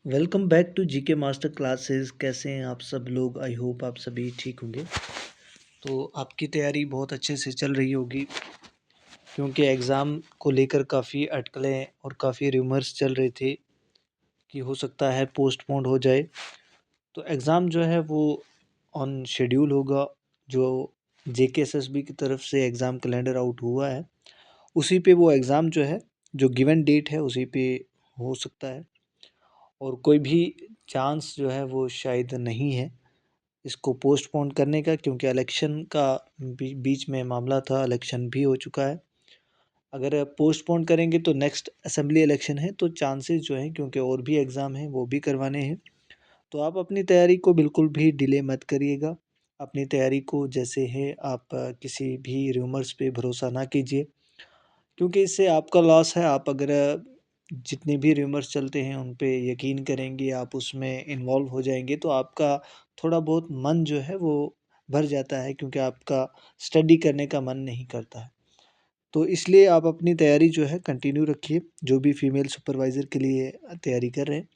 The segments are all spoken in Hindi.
Welcome back to GK master classes. कैसे हैं आप सब लोग? आई होप आप सभी ठीक होंगे। तो आपकी तैयारी बहुत अच्छे से चल रही होगी, क्योंकि एग्ज़ाम को लेकर काफ़ी अटकलें और काफ़ी रूमर्स चल रहे थे कि हो सकता है पोस्टपोन्ड हो जाए। तो एग्ज़ाम जो है वो ऑन शेड्यूल होगा। जो जेकेएसएसबी की तरफ से एग्ज़ाम कैलेंडर आउट हुआ है, उसी पे वो एग्ज़ाम जो है, जो गिवन डेट है उसी पे हो सकता है। और कोई भी चांस जो है वो शायद नहीं है इसको पोस्टपोन करने का, क्योंकि इलेक्शन का बीच में मामला था, इलेक्शन भी हो चुका है। अगर पोस्टपोन करेंगे तो नेक्स्ट असेंबली इलेक्शन है, तो चांसेस जो हैं, क्योंकि और भी एग्ज़ाम हैं वो भी करवाने हैं, तो आप अपनी तैयारी को बिल्कुल भी डिले मत करिएगा। अपनी तैयारी को जैसे है आप किसी भी रूमर्स पे भरोसा ना कीजिए, क्योंकि इससे आपका लॉस है। आप अगर जितने भी रूमर्स चलते हैं उन पे यकीन करेंगे, आप उसमें इन्वॉल्व हो जाएंगे, तो आपका थोड़ा बहुत मन जो है वो भर जाता है, क्योंकि आपका स्टडी करने का मन नहीं करता है। तो इसलिए आप अपनी तैयारी जो है कंटिन्यू रखिए, जो भी फीमेल सुपरवाइज़र के लिए तैयारी कर रहे हैं।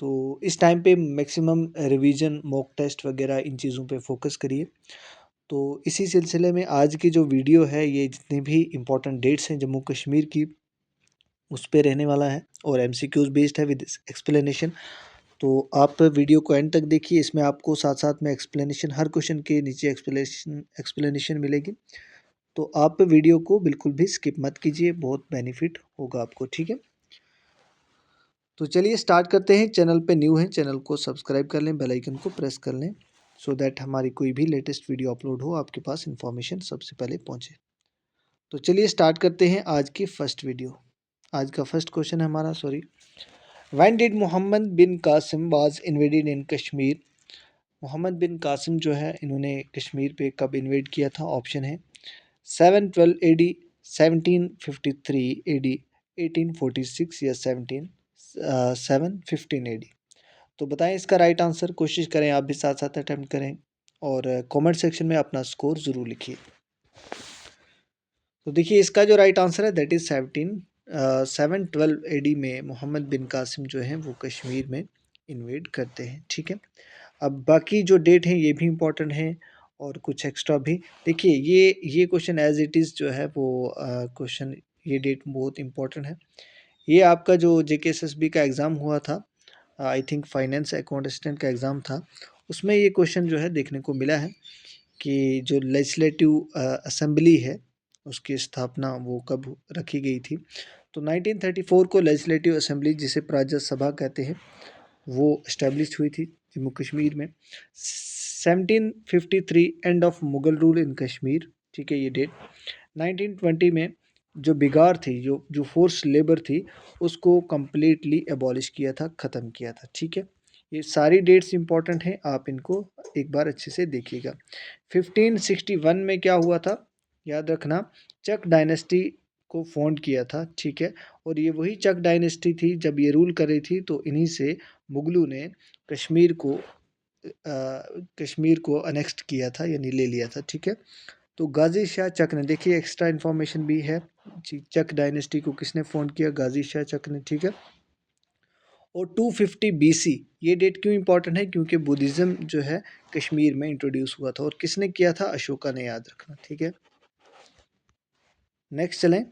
तो इस टाइम पे मैक्सिमम रिवीजन, मॉक टेस्ट वगैरह इन चीज़ों पे फोकस करिए। तो इसी सिलसिले में आज की जो वीडियो है, ये जितनी भी इम्पोर्टेंट डेट्स हैं जम्मू कश्मीर की, उस पे रहने वाला है और एमसीक्यूज़ बेस्ड है विद एक्सप्लेनेशन। तो आप वीडियो को एंड तक देखिए, इसमें आपको साथ साथ में एक्सप्लेनेशन, हर क्वेश्चन के नीचे एक्सप्लेनेशन मिलेगी। तो आप वीडियो को बिल्कुल भी स्किप मत कीजिए, बहुत बेनिफिट होगा आपको, ठीक है। तो चलिए स्टार्ट करते हैं। चैनल पे न्यू हैं, चैनल को सब्सक्राइब कर लें, बेल आइकन को प्रेस कर लें, सो दैट हमारी कोई भी लेटेस्ट वीडियो अपलोड हो आपके पास इन्फॉर्मेशन सबसे पहले पहुँचे। तो चलिए स्टार्ट करते हैं आज की फर्स्ट वीडियो। आज का फर्स्ट क्वेश्चन है हमारा, sorry, when did Muhammad bin Qasim was invaded in Kashmir. Muhammad bin Qasim जो है, इन्होंने कश्मीर पे कब इन्वेड किया था? ऑप्शन है 712 AD, 1753 AD, 1846 या 715 AD। तो बताएं इसका राइट आंसर। कोशिश करें आप भी साथ साथ अटेम्प्ट करें, और कमेंट सेक्शन में अपना स्कोर ज़रूर लिखिए। तो देखिए इसका जो राइट आंसर है दैट इज़ 712 AD में मोहम्मद बिन कासिम जो हैं वो कश्मीर में इन्वेड करते हैं, ठीक है। अब बाकी जो डेट हैं ये भी इम्पोर्टेंट हैं, और कुछ एक्स्ट्रा भी। देखिए ये क्वेश्चन एज इट इज़ जो है वो क्वेश्चन, ये डेट बहुत इम्पोर्टेंट है। ये आपका जो जेकेएसएसबी का एग्ज़ाम हुआ था, I think finance account assistant का एग्ज़ाम था, उसमें ये क्वेश्चन जो है देखने को मिला है कि जो लेजिस्लेटिव असेंबली है उसकी स्थापना वो कब रखी गई थी। तो 1934 को लेजिस्लेटिव असेंबली, जिसे प्राज्य सभा कहते हैं, वो इस्टेब्लिश हुई थी जम्मू कश्मीर में। 1753 end of Mughal rule in Kashmir, ठीक है ये डेट। 1920 में जो बिगार थी, जो फोर्स लेबर थी, उसको कम्प्लीटली एबॉलिश किया था, ख़त्म किया था, ठीक है। ये सारी डेट्स इंपॉर्टेंट हैं, आप इनको एक बार अच्छे से देखिएगा। 1561 में क्या हुआ था, याद रखना, चक डायनेस्टी को फाउंड किया था, ठीक है। और ये वही चक डायनेस्टी थी, जब ये रूल कर रही थी तो इन्हीं से मुगलों ने कश्मीर को अनेक्स्ट किया था, यानी ले लिया था, ठीक है। तो गाजी शाह चक ने, देखिए एक्स्ट्रा इन्फॉर्मेशन भी है, चक डायनेस्टी को किसने फाउंड किया? गाजी शाह चक ने, ठीक है। और 250 BC, ये डेट क्यों इंपॉर्टेंट है? क्योंकि बुद्धिज़्म जो है कश्मीर में इंट्रोड्यूस हुआ था, और किसने किया था? अशोका ने, याद रखना, ठीक है। नेक्स्ट चलें।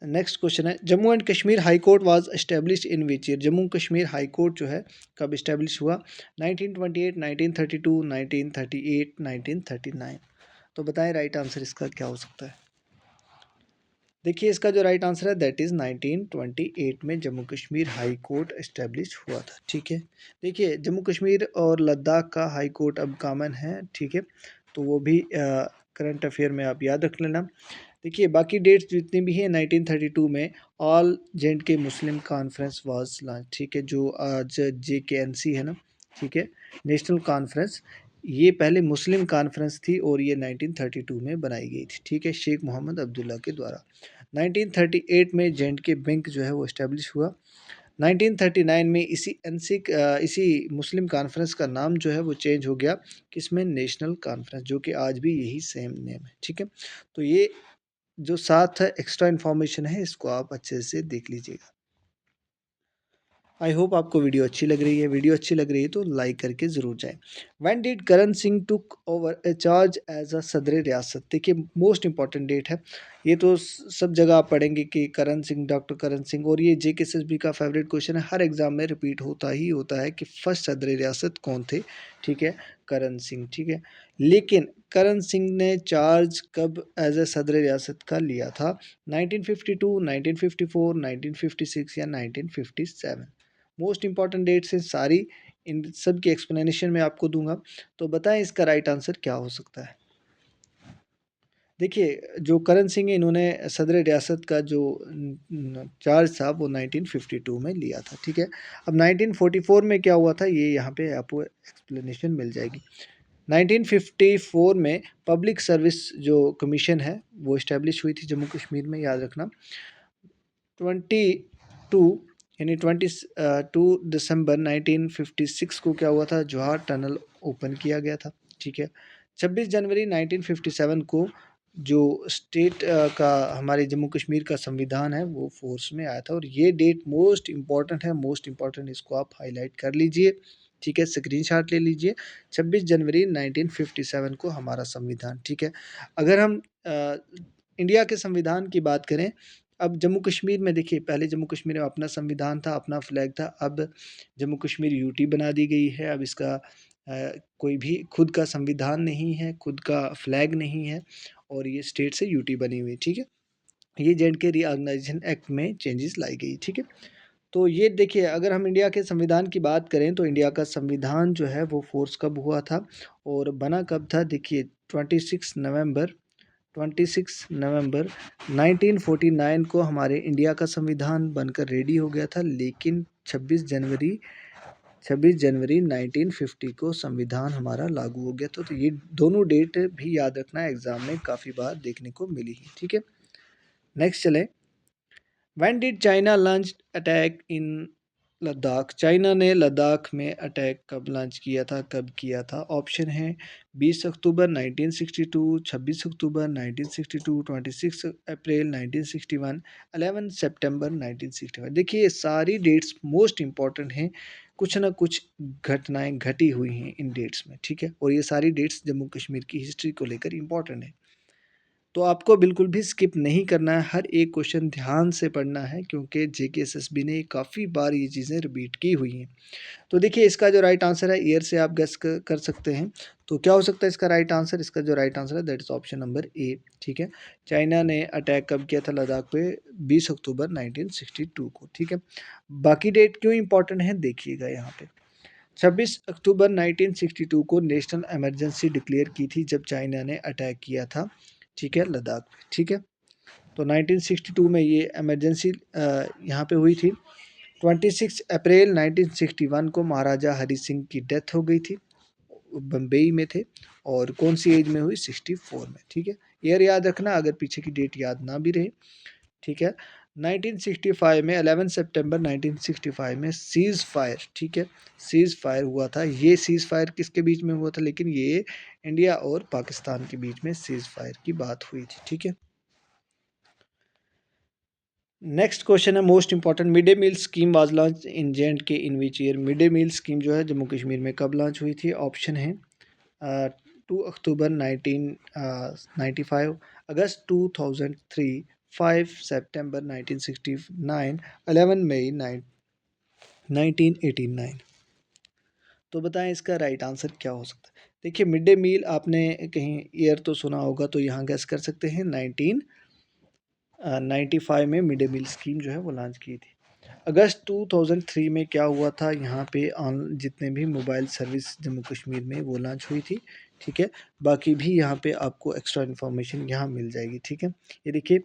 नेक्स्ट क्वेश्चन है, Jammu and Kashmir high court was established in which year. Jammu Kashmir high court जो है कब इस्टेब्लिश हुआ? 1928, 1932, 1938, 1939। तो बताएं राइट आंसर इसका क्या हो सकता है? देखिए इसका जो राइट आंसर है दैट इज़ 1928 में Jammu Kashmir high court establish हुआ था, ठीक है। देखिए जम्मू कश्मीर और लद्दाख का हाई कोर्ट अब कॉमन है, ठीक है, तो वो भी करंट अफेयर में आप याद रख लेना। देखिए बाकी डेट्स जितनी भी हैं, 1932 में ऑल जेंड के मुस्लिम कॉन्फ्रेंस वाज लॉन्च, ठीक है, जो आज JKNC है ना, ठीक है, नेशनल कॉन्फ्रेंस, ये पहले मुस्लिम कॉन्फ्रेंस थी और ये 1932 में बनाई गई थी, ठीक है, शेख मोहम्मद अब्दुल्ला के द्वारा। 1938 में J&K बैंक जो है वो इस्टेब्लिश हुआ। 1939 में इसी मुस्लिम कॉन्फ्रेंस का नाम जो है वो चेंज हो गया, किसमें? नेशनल कॉन्फ्रेंस, जो कि आज भी यही सेम नेम है, ठीक है। तो ये जो साथ एक्स्ट्रा इन्फॉर्मेशन है इसको आप अच्छे से देख लीजिएगा। आई होप आपको वीडियो अच्छी लग रही है। वीडियो अच्छी लग रही है तो लाइक करके ज़रूर जाएँ। When did Karan Singh took over A charge as a सदर रियासत? देखिए मोस्ट इम्पॉर्टेंट डेट है। ये तो सब जगह आप पढ़ेंगे कि करण सिंह, डॉक्टर करण सिंह, और ये जेकेएसएसबी का फेवरेट क्वेश्चन है। हर एग्ज़ाम में रिपीट होता ही होता है कि फर्स्ट सदर रियासत कौन थे? ठीक है, करण सिंह, ठीक है। लेकिन करण सिंह ने चार्ज कब एज़ अ सदर रियासत का लिया था? 1952, 1954, 1956 या 1957? मोस्ट इंपॉर्टेंट डेट्स हैं सारी, इन सब की एक्सप्लेनेशन मैं आपको दूंगा। तो बताएं इसका राइट आंसर क्या हो सकता है। देखिए जो करण सिंह है, इन्होंने सदर रियासत का जो चार्ज था वो 1952 में लिया था, ठीक है। अब 1944 में क्या हुआ था, ये यहाँ पे आपको एक्सप्लेनेशन मिल जाएगी। 1954 में पब्लिक सर्विस जो कमीशन है वो इस्टेब्लिश हुई थी जम्मू कश्मीर में, याद रखना। 22 यानी 22 दिसंबर 1956 को क्या हुआ था, जवाहर टनल ओपन किया गया था, ठीक है। 26 जनवरी 1957 को जो स्टेट का हमारे जम्मू कश्मीर का संविधान है वो फोर्स में आया था। और ये डेट मोस्ट इम्पॉर्टेंट है, मोस्ट इम्पॉर्टेंट, इसको आप हाईलाइट कर लीजिए, ठीक है, स्क्रीनशॉट ले लीजिए। 26 जनवरी 1957 को हमारा संविधान, ठीक है। अगर हम इंडिया के संविधान की बात करें, अब जम्मू कश्मीर में देखिए, पहले जम्मू कश्मीर में अपना संविधान था, अपना फ्लैग था। अब जम्मू कश्मीर यूटी बना दी गई है। अब इसका कोई भी खुद का संविधान नहीं है, खुद का फ्लैग नहीं है, और ये स्टेट से यूटी बनी हुई, ठीक है। ये जेएंडके रीऑर्गेनाइजेशन एक्ट में चेंजेस लाई गई, ठीक है। तो ये देखिए, अगर हम इंडिया के संविधान की बात करें तो इंडिया का संविधान जो है वो फोर्स कब हुआ था और बना कब था, देखिए 26 नवंबर 1949 को हमारे इंडिया का संविधान बनकर रेडी हो गया था। लेकिन 26 जनवरी 1950 को संविधान हमारा लागू हो गया था। तो ये दोनों डेट भी याद रखना, एग्जाम में काफ़ी बार देखने को मिली है, ठीक है। नेक्स्ट चले। When did China launch attack in Ladakh? China ने लद्दाख में अटैक कब लॉन्च किया था, कब किया था? ऑप्शन है 20 अक्टूबर 1962, 26 अक्टूबर 1962, 26 अप्रैल 1961, 11 सितंबर 1961। देखिए ये सारी डेट्स मोस्ट इंपॉर्टेंट हैं, कुछ ना कुछ घटनाएं घटी हुई हैं इन डेट्स में, ठीक है। और ये सारी डेट्स जम्मू कश्मीर की हिस्ट्री को लेकर इंपॉर्टेंट है। तो आपको बिल्कुल भी स्किप नहीं करना है, हर एक क्वेश्चन ध्यान से पढ़ना है, क्योंकि जेकेएसएसबी ने काफ़ी बार ये चीज़ें रिपीट की हुई हैं। तो देखिए इसका जो राइट आंसर है, ईयर से आप गेस कर सकते हैं। तो क्या हो सकता है इसका राइट आंसर? इसका जो राइट आंसर है that is option number A, ठीक है। चाइना ने अटैक कब किया था लद्दाख पे? 20 अक्टूबर 1962 को, ठीक है। बाकी डेट क्यों इंपॉर्टेंट है देखिएगा यहाँ पे। 26 अक्टूबर 1962 को नेशनल इमरजेंसी डिक्लेयर की थी जब चाइना ने अटैक किया था, ठीक है, लद्दाख पे, ठीक है। तो 1962 में ये इमरजेंसी यहाँ पे हुई थी। 26 अप्रैल 1961 को महाराजा हरि सिंह की डेथ हो गई थी, बम्बई में थे। और कौन सी एज में हुई? 64 में, ठीक है। ईयर याद रखना, अगर पीछे की डेट याद ना भी रहे, ठीक है। 1965 में 11 सितंबर 1965 में सीज़ फायर, ठीक है, सीज़ फायर हुआ था। ये सीज़ फायर किसके बीच में हुआ था? लेकिन ये इंडिया और पाकिस्तान के बीच में सीज़ फायर की बात हुई थी, ठीक है। नेक्स्ट क्वेश्चन है most important. Mid day meal scheme was launch in J&K in which year? Mid day meal scheme जो है जम्मू कश्मीर में कब लॉन्च हुई थी? ऑप्शन है 2 अक्टूबर 1995, अगस्त 2003, 5 सितंबर 1969, 11 मई 1989। तो बताएं इसका राइट आंसर क्या हो सकता है। देखिए मिड डे मील आपने कहीं ईयर तो सुना होगा, तो यहाँ गैस कर सकते हैं 1995 में मिड डे मील स्कीम जो है वो लॉन्च की थी। अगस्त 2003 में क्या हुआ था, यहाँ पे ऑन जितने भी मोबाइल सर्विस जम्मू कश्मीर में वो लॉन्च हुई थी, ठीक है। बाकी भी यहाँ पे आपको एक्स्ट्रा इन्फॉर्मेशन यहाँ मिल जाएगी, ठीक है। ये देखिए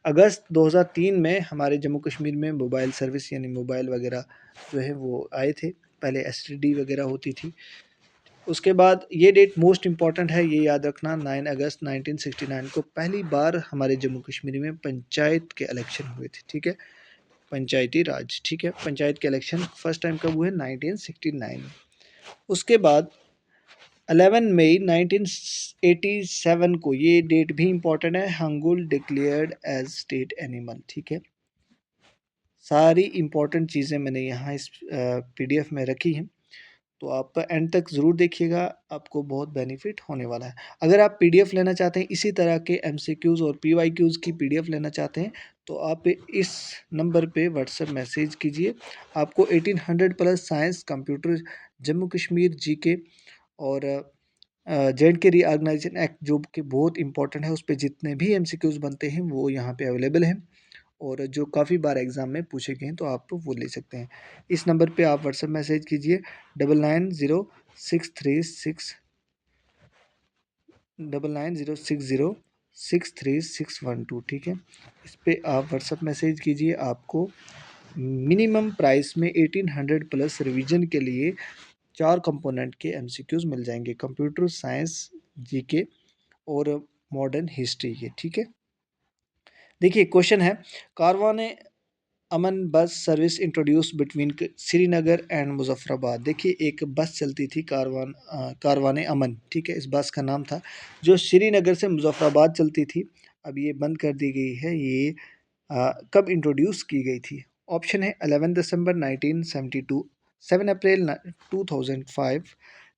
अगस्त 2003 में हमारे जम्मू कश्मीर में मोबाइल सर्विस यानी मोबाइल वगैरह जो है वो आए थे। पहले एसटीडी वगैरह होती थी। उसके बाद ये डेट मोस्ट इंपॉर्टेंट है, ये याद रखना, 9 अगस्त 1969 को पहली बार हमारे जम्मू कश्मीर में पंचायत के इलेक्शन हुए थे, ठीक है, पंचायती राज, ठीक है। पंचायत के इलेक्शन फर्स्ट टाइम कब हुए? 1969 में। उसके बाद 11 मई 1987 को, ये डेट भी इंपॉर्टेंट है, hangul declared as state animal, ठीक है। सारी इम्पोर्टेंट चीज़ें मैंने यहाँ इस पीडीएफ में रखी हैं, तो आप एंड तक ज़रूर देखिएगा, आपको बहुत बेनिफिट होने वाला है। अगर आप पीडीएफ लेना चाहते हैं, इसी तरह के एमसीक्यूज़ और पीवाईक्यूज़ की पीडीएफ लेना चाहते हैं, तो आप इस नंबर पे व्हाट्सएप मैसेज कीजिए। आपको 1800 plus science, computer, Jammu Kashmir GK और जे.एंड.के रीऑर्गेनाइजेशन एक्ट जो कि बहुत इंपॉर्टेंट है, उस पे जितने भी एमसीक्यूज़ बनते हैं वो यहाँ पे अवेलेबल हैं और जो काफ़ी बार एग्ज़ाम में पूछे गए हैं, तो आप वो ले सकते हैं। इस नंबर पे आप व्हाट्सएप मैसेज कीजिए 9906306361 ठीक है। इस पे आप व्हाट्सएप मैसेज कीजिए। आपको मिनिमम प्राइस में 1800 प्लस रिवीजन के लिए 4 कंपोनेंट के एमसीक्यूज़ मिल जाएंगे, कंप्यूटर साइंस, जीके और मॉडर्न हिस्ट्री के, ठीक है। देखिए क्वेश्चन है, Karwan Aman bus service introduce between Srinagar and Muzaffarabad. देखिए एक बस चलती थी कारवान अमन, ठीक है, इस बस का नाम था, जो श्रीनगर से मुजफ्फराबाद चलती थी। अब ये बंद कर दी गई है। ये कब इंट्रोड्यूस की गई थी? ऑप्शन है 11 दिसंबर 1972, 7 अप्रैल 2005,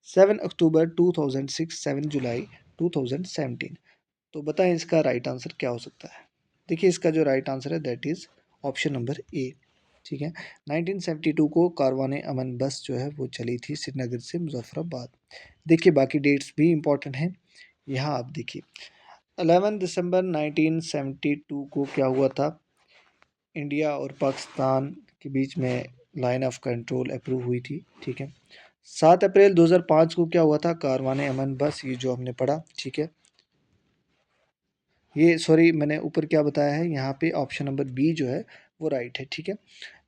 7 अक्टूबर 2006, 7 जुलाई 2017। तो बताएं इसका राइट आंसर क्या हो सकता है। देखिए इसका जो राइट आंसर है that is option number A, ठीक है। 1972 को कारवान अमन बस जो है वो चली थी श्रीनगर से मुजफ्फराबाद। देखिए बाकी डेट्स भी इंपॉर्टेंट हैं, यहाँ आप देखिए 11 दिसंबर 1972 को क्या हुआ था, इंडिया और पाकिस्तान के बीच में लाइन ऑफ कंट्रोल अप्रूव हुई थी, ठीक है। 7 अप्रैल 2005 को क्या हुआ था, कारवान अमन बस, ये जो हमने पढ़ा, ठीक है। ये सॉरी मैंने ऊपर क्या बताया है, यहाँ पे ऑप्शन नंबर बी जो है वो राइट है, ठीक है।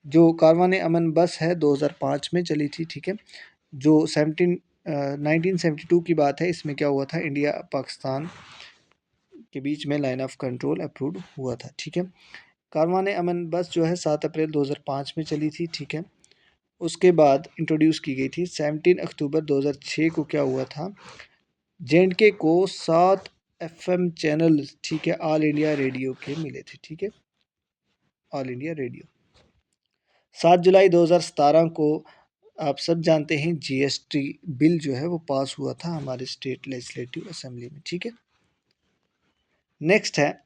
जो कारवान अमन बस है 2005 में चली थी, ठीक है। जो 1972 की बात है, इसमें क्या हुआ था, इंडिया पाकिस्तान के बीच में लाइन ऑफ कंट्रोल अप्रूव हुआ था, ठीक है। कारवान अमन बस जो है 7 अप्रैल 2005 में चली थी, ठीक है। उसके बाद इंट्रोड्यूस की गई थी 17 अक्टूबर 2006 को क्या हुआ था, जे.एंड.के को 7 एफएम चैनल, ठीक है, ऑल इंडिया रेडियो के मिले थे, ठीक है, ऑल इंडिया रेडियो। 7 जुलाई 2017 को आप सब जानते हैं जीएसटी बिल जो है वो पास हुआ था हमारे स्टेट लेजिस्लेटिव असेंबली में, ठीक है। नेक्स्ट है,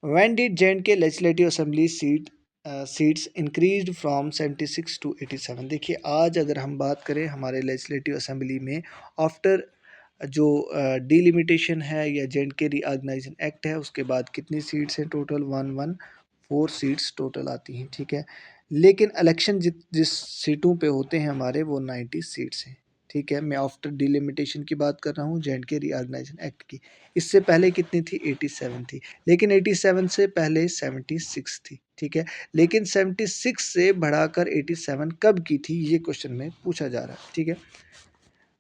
when did J and K legislative assembly seats increased from 76 to 87। देखिए आज अगर हम बात करें हमारे लेजिस्लेटिव असेंबली में आफ्टर जो डिलिमिटेशन है या जे.एंड.के रीऑर्गेनाइजेशन एक्ट है, उसके बाद कितनी सीट्स हैं टोटल, 114 सीट्स टोटल आती हैं, ठीक है। लेकिन इलेक्शन जिस सीटों पे होते हैं हमारे, वो 90 सीट्स हैं, ठीक है। मैं आफ्टर डिलिमिटेशन की बात कर रहा हूँ, जे.एंड.के रीऑर्गेनाइजेशन एक्ट की। इससे पहले कितनी थी, 87 थी, लेकिन 87 से पहले 76 थी, ठीक है। लेकिन 76 से बढ़ाकर 87 कब की थी, ये क्वेश्चन में पूछा जा रहा है, ठीक है।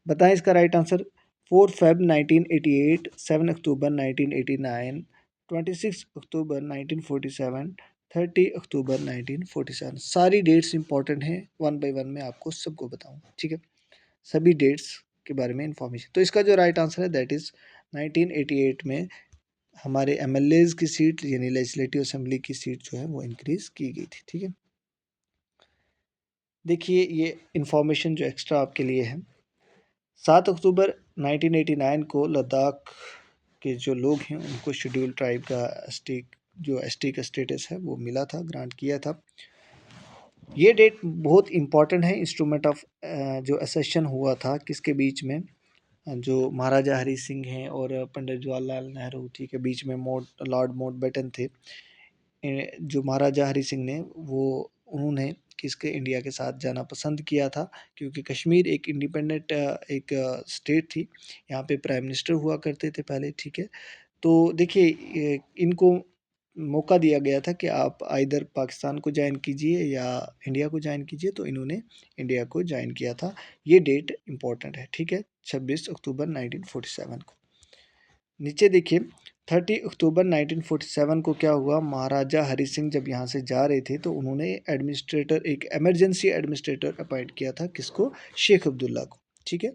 बताएं इसका राइट आंसर। 4 फेब 1988, 7 अक्टूबर 1989, 26 अक्टूबर 1947, 30 अक्टूबर 1947। सारी डेट्स इंपॉर्टेंट हैं, वन बाय वन मैं आपको सबको बताऊंगा, ठीक है, सभी डेट्स के बारे में इंफॉर्मेशन। तो इसका जो राइट आंसर है दैट इज़ 1988 में हमारे एमएलएज की सीट यानी लेजिस्लेटिव असेंबली की सीट जो है वो इंक्रीज़ की गई थी, ठीक है। देखिए ये इंफॉर्मेशन जो एक्स्ट्रा आपके लिए है, 7 अक्टूबर 1989 को लद्दाख के जो लोग हैं उनको शेड्यूल ट्राइब का एसटी का स्टेटस है वो मिला था, ग्रांट किया था। ये डेट बहुत इम्पॉर्टेंट है, इंस्ट्रूमेंट ऑफ जो एसेशन हुआ था किसके बीच में, जो महाराजा हरी सिंह हैं और पंडित जवाहरलाल नेहरू, ठीक है, बीच में लॉर्ड माउंटबेटन थे। जो महाराजा हरी सिंह ने उन्होंने किसके इंडिया के साथ जाना पसंद किया था, क्योंकि कश्मीर एक इंडिपेंडेंट एक स्टेट थी, यहाँ पे प्राइम मिनिस्टर हुआ करते थे पहले, ठीक है। तो देखिए इनको मौका दिया गया था कि आप आइदर पाकिस्तान को ज्वाइन कीजिए या इंडिया को ज्वाइन कीजिए, तो इन्होंने इंडिया को ज्वाइन किया था। ये डेट इंपॉर्टेंट है, ठीक है, 26 अक्टूबर 1947 को। नीचे देखिए 30 अक्टूबर 1947 को क्या हुआ, महाराजा हरी सिंह जब यहाँ से जा रहे थे तो उन्होंने एडमिनिस्ट्रेटर, एक इमरजेंसी एडमिनिस्ट्रेटर अपॉइंट किया था, किसको, शेख अब्दुल्ला को, ठीक है।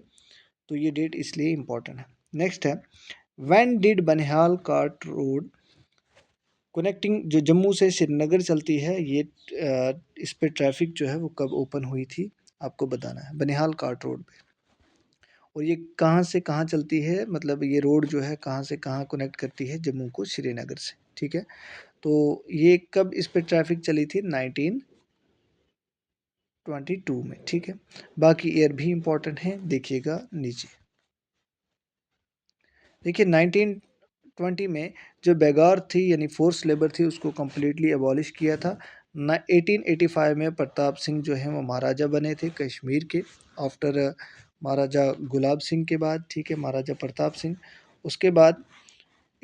तो ये डेट इसलिए इम्पोर्टेंट है। नेक्स्ट है, when did Banihal cart road connecting जो जम्मू से श्रीनगर चलती है, ये इस पे ट्रैफिक जो है वो कब ओपन हुई थी आपको बताना है, बनिहाल कार्ट रोड पे। और ये कहाँ से कहाँ चलती है, मतलब ये रोड जो है कहाँ से कहाँ कनेक्ट करती है जम्मू को श्रीनगर से, ठीक है। तो ये कब इस पे ट्रैफिक चली थी, 1922 में, ठीक है। बाकी ईयर भी इम्पोर्टेंट है, देखिएगा नीचे। देखिए 1920 में जो बेगार थी यानी फोर्स लेबर थी उसको कम्प्लीटली अबॉलिश किया था। 1885 में प्रताप सिंह जो हैं वो महाराजा बने थे कश्मीर के, आफ्टर महाराजा गुलाब सिंह के बाद, ठीक है, महाराजा प्रताप सिंह। उसके बाद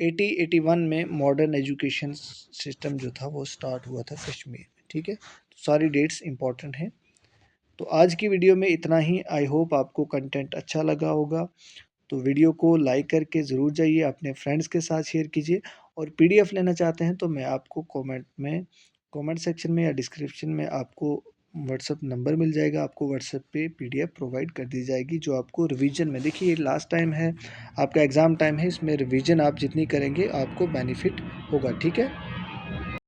1881 में मॉडर्न एजुकेशन सिस्टम जो था वो स्टार्ट हुआ था कश्मीर में, ठीक है। तो सारी डेट्स इंपॉर्टेंट हैं। तो आज की वीडियो में इतना ही। आई होप आपको कंटेंट अच्छा लगा होगा। तो वीडियो को लाइक करके ज़रूर जाइए, अपने फ्रेंड्स के साथ शेयर कीजिए। और पीडीएफ लेना चाहते हैं तो मैं आपको कमेंट सेक्शन में या डिस्क्रिप्शन में आपको व्हाट्सअप नंबर मिल जाएगा, आपको व्हाट्सएप पे पीडीएफ प्रोवाइड कर दी जाएगी जो आपको रिवीजन में, देखिए ये लास्ट टाइम है, आपका एग्ज़ाम टाइम है, इसमें रिवीजन आप जितनी करेंगे आपको बेनिफिट होगा, ठीक है।